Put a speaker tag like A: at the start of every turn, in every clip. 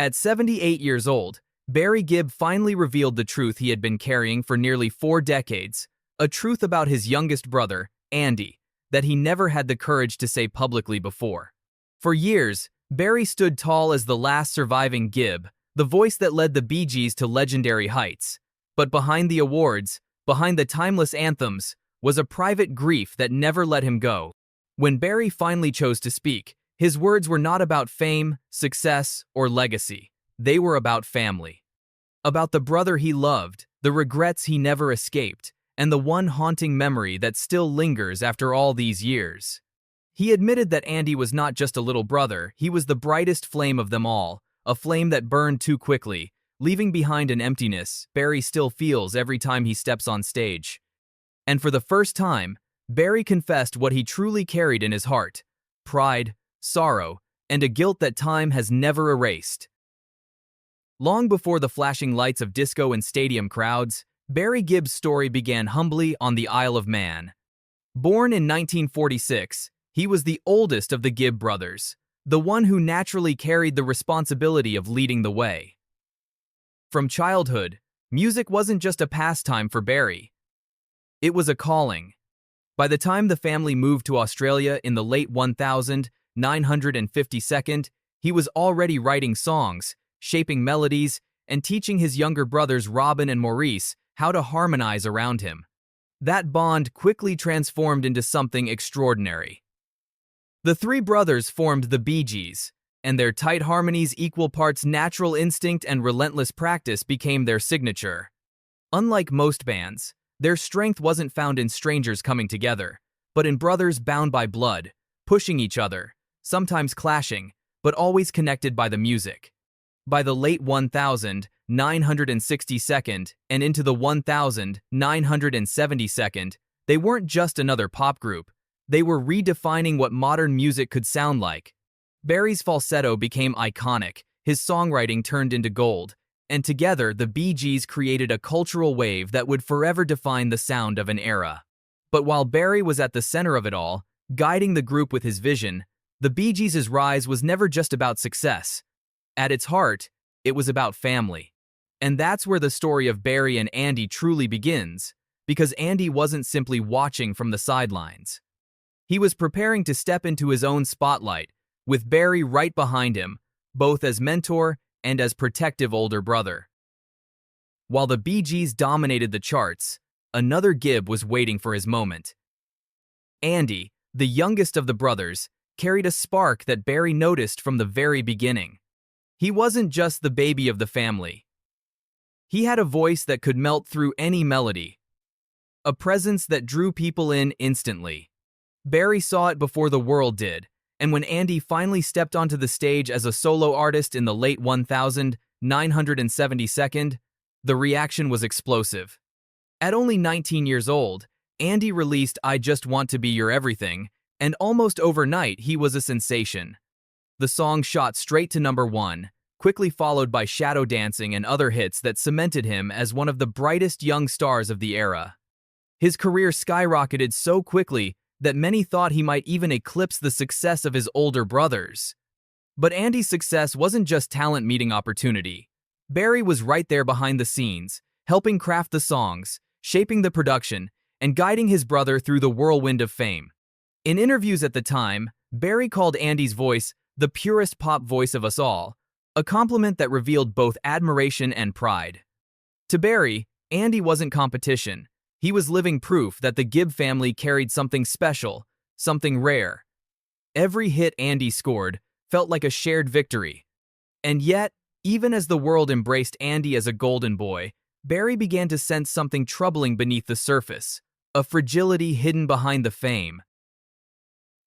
A: At 78 years old, Barry Gibb finally revealed the truth he had been carrying for nearly 4 decades, a truth about his youngest brother, Andy, that he never had the courage to say publicly before. For years, Barry stood tall as the last surviving Gibb, the voice that led the Bee Gees to legendary heights. But behind the awards, behind the timeless anthems, was a private grief that never let him go. When Barry finally chose to speak, his words were not about fame, success, or legacy. They were about family. About the brother he loved, the regrets he never escaped, and the one haunting memory that still lingers after all these years. He admitted that Andy was not just a little brother, he was the brightest flame of them all, a flame that burned too quickly, leaving behind an emptiness Barry still feels every time he steps on stage. And for the first time, Barry confessed what he truly carried in his heart: pride, sorrow, and a guilt that time has never erased. Long before the flashing lights of disco and stadium crowds, Barry Gibb's story began humbly on the Isle of Man. Born in 1946, he was the oldest of the Gibb brothers, the one who naturally carried the responsibility of leading the way. From childhood, music wasn't just a pastime for Barry. It was a calling. By the time the family moved to Australia in the late 1952, he was already writing songs, shaping melodies, and teaching his younger brothers Robin and Maurice how to harmonize around him. That bond quickly transformed into something extraordinary. The three brothers formed the Bee Gees, and their tight harmonies, equal parts natural instinct and relentless practice, became their signature. Unlike most bands, their strength wasn't found in strangers coming together, but in brothers bound by blood, pushing each other, sometimes clashing, but always connected by the music. By the late 1962 and into the 1972, they weren't just another pop group. They were redefining what modern music could sound like. Barry's falsetto became iconic, his songwriting turned into gold, and together the Bee Gees created a cultural wave that would forever define the sound of an era. But while Barry was at the center of it all, guiding the group with his vision, the Bee Gees' rise was never just about success. At its heart, it was about family. And that's where the story of Barry and Andy truly begins, because Andy wasn't simply watching from the sidelines. He was preparing to step into his own spotlight, with Barry right behind him, both as mentor and as protective older brother. While the Bee Gees dominated the charts, another Gibb was waiting for his moment. Andy, the youngest of the brothers, carried a spark that Barry noticed from the very beginning. He wasn't just the baby of the family. He had a voice that could melt through any melody, a presence that drew people in instantly. Barry saw it before the world did, and when Andy finally stepped onto the stage as a solo artist in the late 1972, the reaction was explosive. At only 19 years old, Andy released I Just Want to Be Your Everything, and almost overnight he was a sensation. The song shot straight to #1, quickly followed by Shadow Dancing and other hits that cemented him as one of the brightest young stars of the era. His career skyrocketed so quickly that many thought he might even eclipse the success of his older brothers. But Andy's success wasn't just talent meeting opportunity. Barry was right there behind the scenes, helping craft the songs, shaping the production, and guiding his brother through the whirlwind of fame. In interviews at the time, Barry called Andy's voice the purest pop voice of us all, a compliment that revealed both admiration and pride. To Barry, Andy wasn't competition. He was living proof that the Gibb family carried something special, something rare. Every hit Andy scored felt like a shared victory. And yet, even as the world embraced Andy as a golden boy, Barry began to sense something troubling beneath the surface, a fragility hidden behind the fame.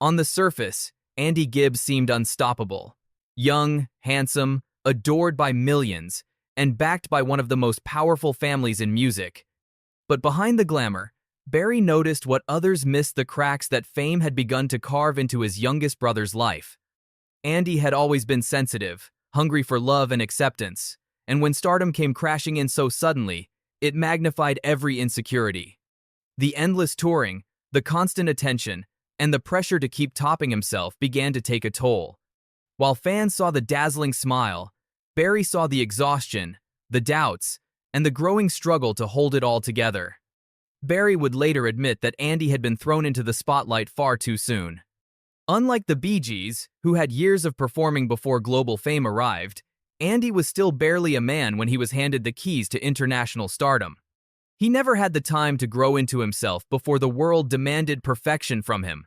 A: On the surface, Andy Gibb seemed unstoppable. Young, handsome, adored by millions, and backed by one of the most powerful families in music. But behind the glamour, Barry noticed what others missed: the cracks that fame had begun to carve into his youngest brother's life. Andy had always been sensitive, hungry for love and acceptance, and when stardom came crashing in so suddenly, it magnified every insecurity. The endless touring, the constant attention, and the pressure to keep topping himself began to take a toll. While fans saw the dazzling smile, Barry saw the exhaustion, the doubts, and the growing struggle to hold it all together. Barry would later admit that Andy had been thrown into the spotlight far too soon. Unlike the Bee Gees, who had years of performing before global fame arrived, Andy was still barely a man when he was handed the keys to international stardom. He never had the time to grow into himself before the world demanded perfection from him.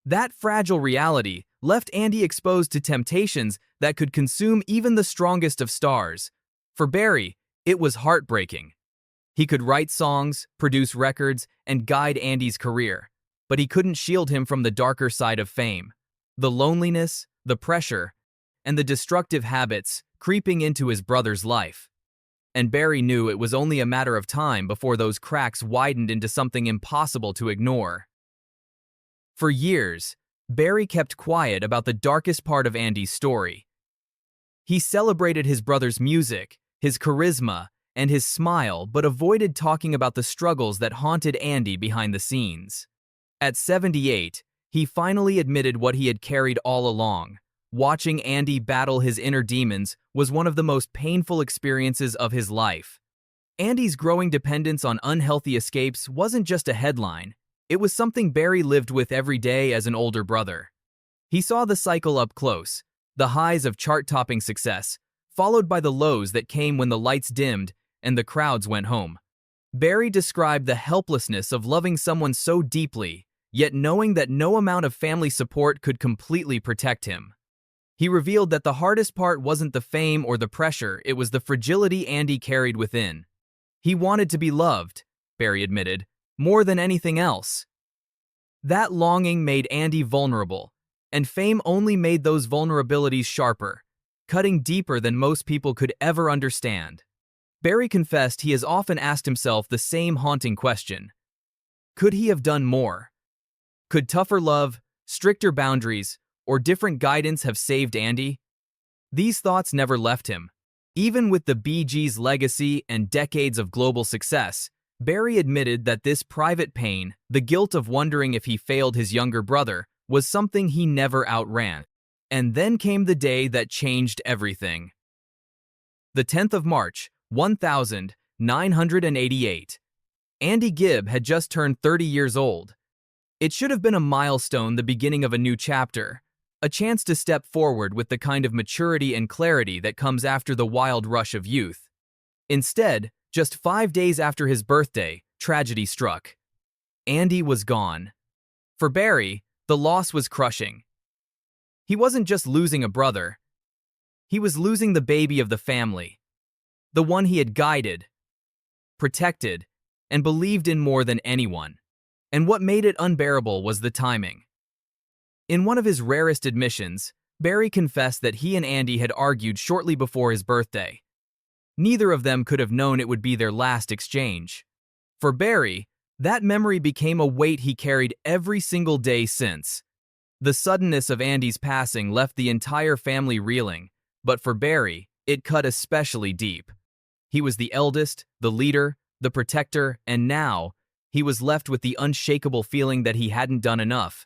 A: That fragile reality left Andy exposed to temptations that could consume even the strongest of stars. For Barry, it was heartbreaking. He could write songs, produce records, and guide Andy's career, but he couldn't shield him from the darker side of fame. The loneliness, the pressure, and the destructive habits creeping into his brother's life. And Barry knew it was only a matter of time before those cracks widened into something impossible to ignore. For years, Barry kept quiet about the darkest part of Andy's story. He celebrated his brother's music, his charisma, and his smile, but avoided talking about the struggles that haunted Andy behind the scenes. At 78, he finally admitted what he had carried all along. Watching Andy battle his inner demons was one of the most painful experiences of his life. Andy's growing dependence on unhealthy escapes wasn't just a headline. It was something Barry lived with every day as an older brother. He saw the cycle up close, the highs of chart-topping success, followed by the lows that came when the lights dimmed and the crowds went home. Barry described the helplessness of loving someone so deeply, yet knowing that no amount of family support could completely protect him. He revealed that the hardest part wasn't the fame or the pressure, it was the fragility Andy carried within. He wanted to be loved, Barry admitted, more than anything else. That longing made Andy vulnerable, and fame only made those vulnerabilities sharper, cutting deeper than most people could ever understand. Barry confessed he has often asked himself the same haunting question. Could he have done more? Could tougher love, stricter boundaries, or different guidance have saved Andy? These thoughts never left him. Even with the Bee Gees' legacy and decades of global success, Barry admitted that this private pain, the guilt of wondering if he failed his younger brother, was something he never outran. And then came the day that changed everything. The 10th of March, 1988. Andy Gibb had just turned 30 years old. It should have been a milestone, the beginning of a new chapter, a chance to step forward with the kind of maturity and clarity that comes after the wild rush of youth. Instead, just 5 days after his birthday, tragedy struck. Andy was gone. For Barry, the loss was crushing. He wasn't just losing a brother. He was losing the baby of the family, the one he had guided, protected, and believed in more than anyone. And what made it unbearable was the timing. In one of his rarest admissions, Barry confessed that he and Andy had argued shortly before his birthday. Neither of them could have known it would be their last exchange. For Barry, that memory became a weight he carried every single day since. The suddenness of Andy's passing left the entire family reeling, but for Barry, it cut especially deep. He was the eldest, the leader, the protector, and now, he was left with the unshakable feeling that he hadn't done enough.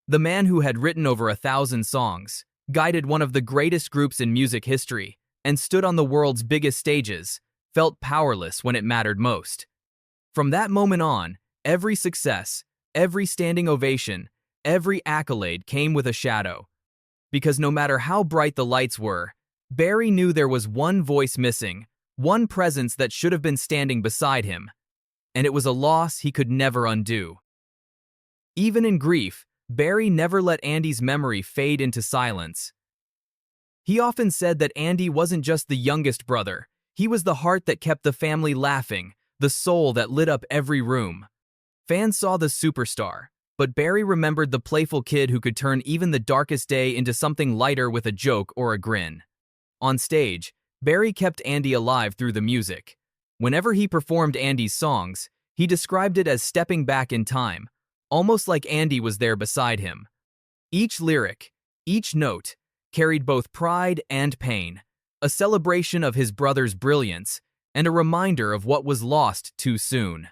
A: The man who had written over 1,000 songs, guided one of the greatest groups in music history, and stood on the world's biggest stages, felt powerless when it mattered most. From that moment on, every success, every standing ovation, every accolade came with a shadow. Because no matter how bright the lights were, Barry knew there was one voice missing, one presence that should have been standing beside him. And it was a loss he could never undo. Even in grief, Barry never let Andy's memory fade into silence. He often said that Andy wasn't just the youngest brother, he was the heart that kept the family laughing, the soul that lit up every room. Fans saw the superstar, but Barry remembered the playful kid who could turn even the darkest day into something lighter with a joke or a grin. On stage, Barry kept Andy alive through the music. Whenever he performed Andy's songs, he described it as stepping back in time, almost like Andy was there beside him. Each lyric, each note, carried both pride and pain, a celebration of his brother's brilliance, and a reminder of what was lost too soon.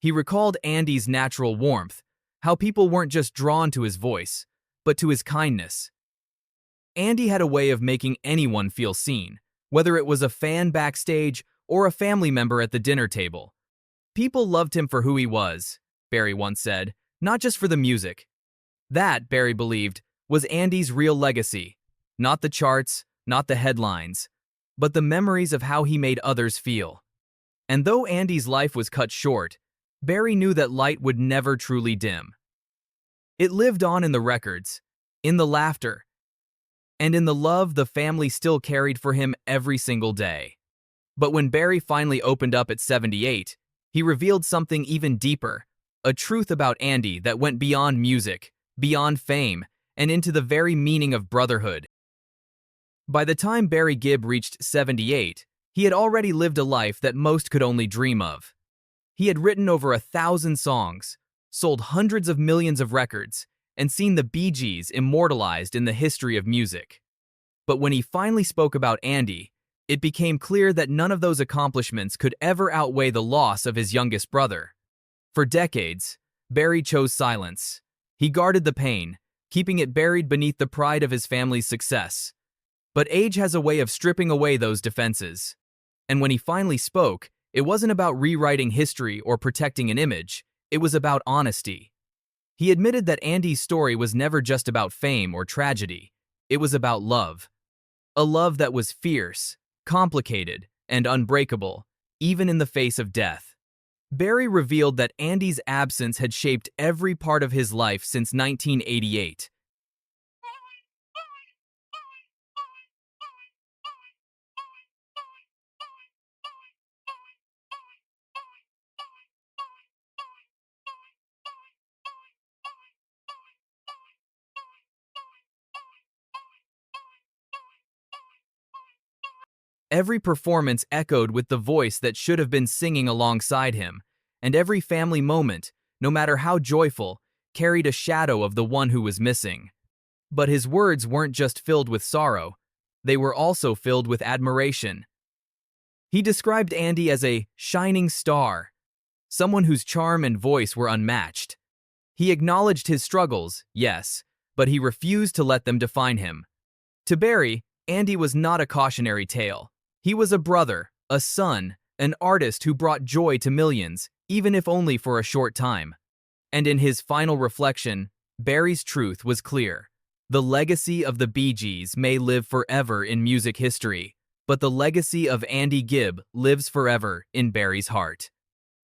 A: He recalled Andy's natural warmth, how people weren't just drawn to his voice, but to his kindness. Andy had a way of making anyone feel seen, whether it was a fan backstage or a family member at the dinner table. People loved him for who he was, Barry once said, not just for the music. That, Barry believed, was Andy's real legacy. Not the charts, not the headlines, but the memories of how he made others feel. And though Andy's life was cut short, Barry knew that light would never truly dim. It lived on in the records, in the laughter, and in the love the family still carried for him every single day. But when Barry finally opened up at 78, he revealed something even deeper, a truth about Andy that went beyond music, beyond fame, and into the very meaning of brotherhood. By the time Barry Gibb reached 78, he had already lived a life that most could only dream of. He had written over 1,000 songs, sold hundreds of millions of records, and seen the Bee Gees immortalized in the history of music. But when he finally spoke about Andy, it became clear that none of those accomplishments could ever outweigh the loss of his youngest brother. For decades, Barry chose silence. He guarded the pain, keeping it buried beneath the pride of his family's success. But age has a way of stripping away those defenses. And when he finally spoke, it wasn't about rewriting history or protecting an image, it was about honesty. He admitted that Andy's story was never just about fame or tragedy, it was about love. A love that was fierce, complicated, and unbreakable, even in the face of death. Barry revealed that Andy's absence had shaped every part of his life since 1988. Every performance echoed with the voice that should have been singing alongside him, and every family moment, no matter how joyful, carried a shadow of the one who was missing. But his words weren't just filled with sorrow, they were also filled with admiration. He described Andy as a shining star, someone whose charm and voice were unmatched. He acknowledged his struggles, yes, but he refused to let them define him. To Barry, Andy was not a cautionary tale. He was a brother, a son, an artist who brought joy to millions, even if only for a short time. And in his final reflection, Barry's truth was clear. The legacy of the Bee Gees may live forever in music history, but the legacy of Andy Gibb lives forever in Barry's heart.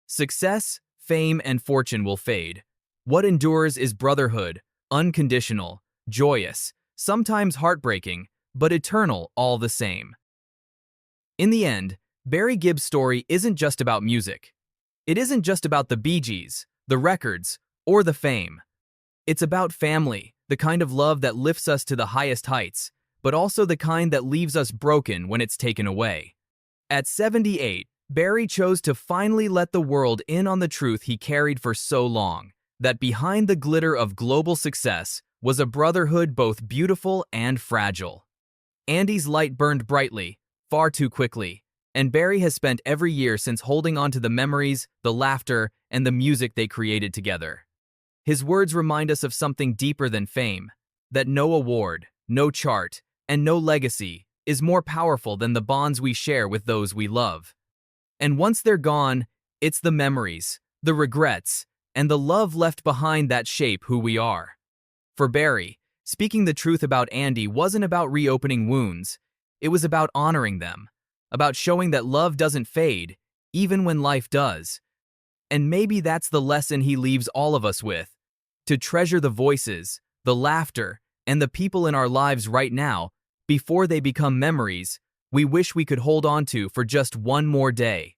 A: Success, fame, and fortune will fade. What endures is brotherhood, unconditional, joyous, sometimes heartbreaking, but eternal all the same. In the end, Barry Gibb's story isn't just about music. It isn't just about the Bee Gees, the records, or the fame. It's about family, the kind of love that lifts us to the highest heights, but also the kind that leaves us broken when it's taken away. At 78, Barry chose to finally let the world in on the truth he carried for so long, that behind the glitter of global success was a brotherhood both beautiful and fragile. Andy's light burned brightly, far too quickly, and Barry has spent every year since holding on to the memories, the laughter, and the music they created together. His words remind us of something deeper than fame, that no award, no chart, and no legacy is more powerful than the bonds we share with those we love. And once they're gone, it's the memories, the regrets, and the love left behind that shape who we are. For Barry, speaking the truth about Andy wasn't about reopening wounds, it was about honoring them, about showing that love doesn't fade, even when life does. And maybe that's the lesson he leaves all of us with, to treasure the voices, the laughter, and the people in our lives right now, before they become memories we wish we could hold on to for just one more day.